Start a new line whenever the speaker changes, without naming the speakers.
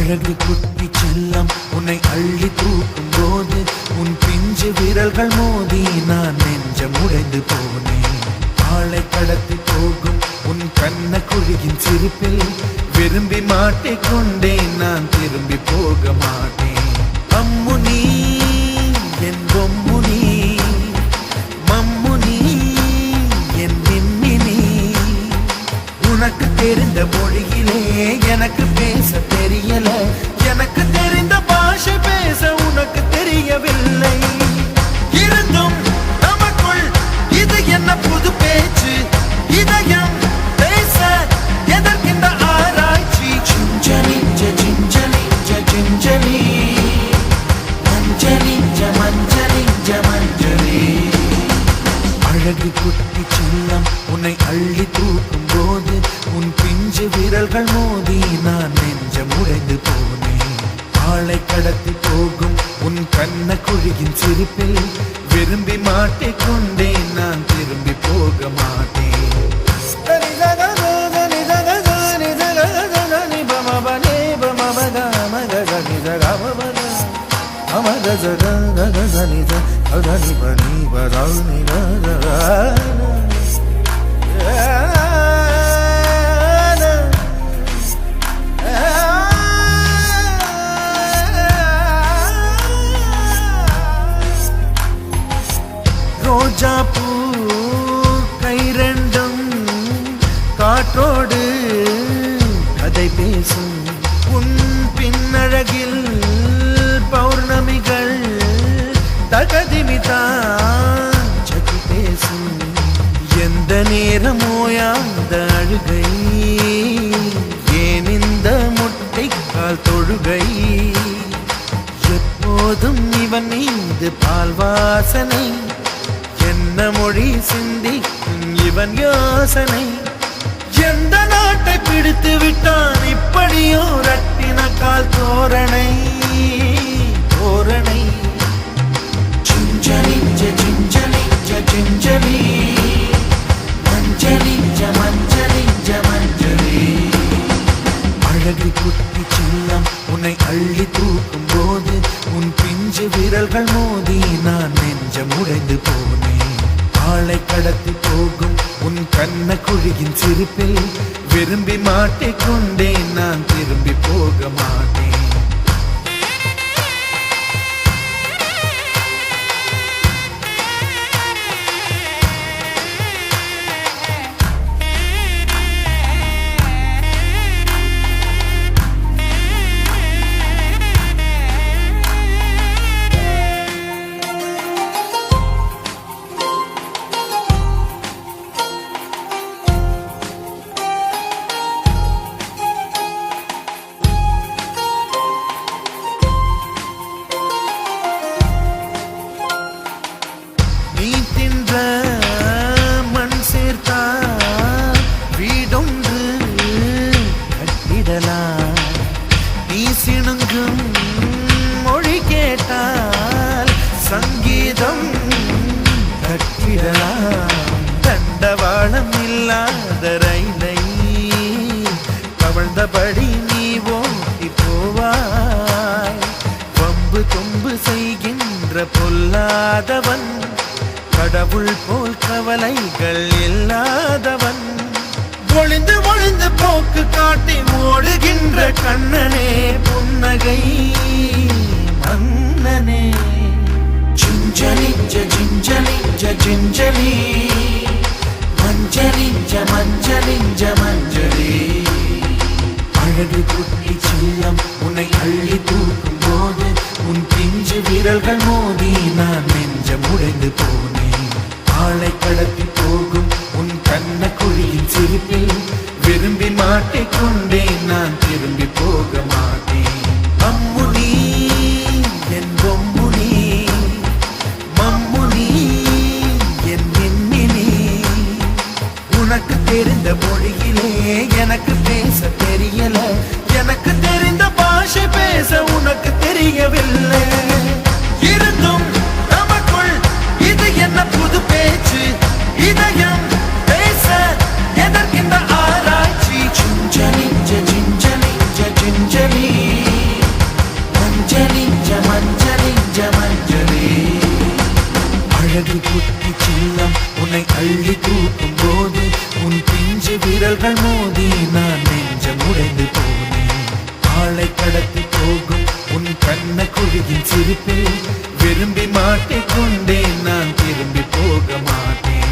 அழகு குட்டி செல்லம் உன்னை அள்ளி தூக்கும் போது உன் பிஞ்சு விரல்கள் மோதி நான் நெஞ்சம் உடைந்து போனேன். ஆளை கடத்தி போகும் உன் கண்ண குழியின் சிரிப்பில் விரும்பி மாட்டிக்கொண்டேன். நான் திரும்பி போக மாட்டேன். அம்முனி என் பொம்முனி, மம்முனி என் மின்மினி. உனக்கு தெரிந்த மொழியிலே எனக்கு பேச தெரியல. எனக்கு தெரிந்த பாஷை பேச உனக்கு தெரியவில்லை. இருந்தும் நமக்குள் இது என்ன புது பேச்சு? இதயம் பேச எதற்கின்ற ஆராய்ச்சி? Gingelly gingelly gingelly, மஞ்சளி மஞ்சளி மஞ்சளி. அழகு குட்டி செல்லம் உன்னை அள்ளி தூக்கும் போது உன் பிஞ்சு விரல்கள் மோதி நான் நெஞ்சம் உடைந்து போனேன். ஆளை கடத்தி போகும் உன் கண்ண குழியின் சிரிப்பில் விரும்பி மாட்டிக்கொண்டேன். நான் திரும்பி போக மாட்டேன். ரோஜா பூ கை ரெண்டும் காற்றோடு கதை பேசும். உன் பின்னழகில் பௌர்ணமிகள் தகதிமிதான் சதி பேசும். எந்த நேரமோயாந்த அழுகை, ஏன் இந்த முட்டைக்கால் தொழுகை? எப்போதும் இவன் மீது பால் வாசனை, என்ன மொழி சிந்திக்கும் இவன் யோசனை? எந்த நாட்டை பிடித்து விட்டான் இப்படியோ ரட்டின கால் தோரணை தோரணை. Gingelly gingelly gingelly, மஞ்சளி மஞ்சளி மஞ்சளி. அழகு குட்டி செல்லம் உன்னை அள்ளி தூக்கும் போது உன் பிஞ்சு விரல்கள் மோதி நான் நெஞ்சம் உடைந்து போனேன். ஆளை கடத்தி போகும் உன் கண்ண குழியின் சிரிப்பில் விரும்பி மாட்டிக்கொண்டேன். நான் திரும்பி போக மாட்டேன். மண் சேர்த்தா வீடொன்று கட்டிடலாம். நீ சிணுங்கும் மொழி கேட்டால் சங்கீதம் கட்டிடலாம். தண்டவாளம் இல்லாத ரயிலை கவழ்ந்தபடி நீ ஓட்டி போவாய். வம்பு தும்பு செய்கின்ற பொல்லாதவன், கடவுள் போல் கவலைகள் இல்லாதவன். ஒளிந்து ஒளிந்து போக்கு காட்டி ஓடுகின்ற கண்ணனே புன்னகை மன்னனே. Gingelly gingelly gingelly, மஞ்சளி மஞ்சளி மஞ்சளி. அழகு குட்டி செல்லம் உன்னை அள்ளி தூக்கும் போது உன் பிஞ்சு விரல்கள் மோதி நான் நெஞ்சம் உடைந்து போனேன். ஆளை கடத்தி போகும் உன் கண்ண குழியின் சிரிப்பில் விரும்பி மாட்டிக்கொண்டேன். நான் திரும்பி போக மாட்டேன். அம்முனி என் பொம்முனி, மம்முனி என் மின்மினி. உனக்கு தெரிந்த மொழியிலே எனக்கு பேச தெரியல. எனக்கு பாஷை பேச உனக்கு தெரியவில்லை. இருந்தும் நமக்குள் இது என்ன புது பேச்சு? இதயம் பேச எதற்கின்ற ஆராய்ச்சி? Gingelly gingelly gingelly மஞ்சளி மஞ்சளி மஞ்சளி. அழகு குட்டி சின்னம் உன்னை அள்ளி தூக்கும் போது உன் பிஞ்சு விரல்கள் மோதி நான் நெஞ்சம் உடைந்து போனேன். ஆளை கடத்தி போகும் உன் கண்ண குழியின் சிரிப்பில் விரும்பி மாட்டிக்கொண்டேன். நான் திரும்பி போக மாட்டேன்.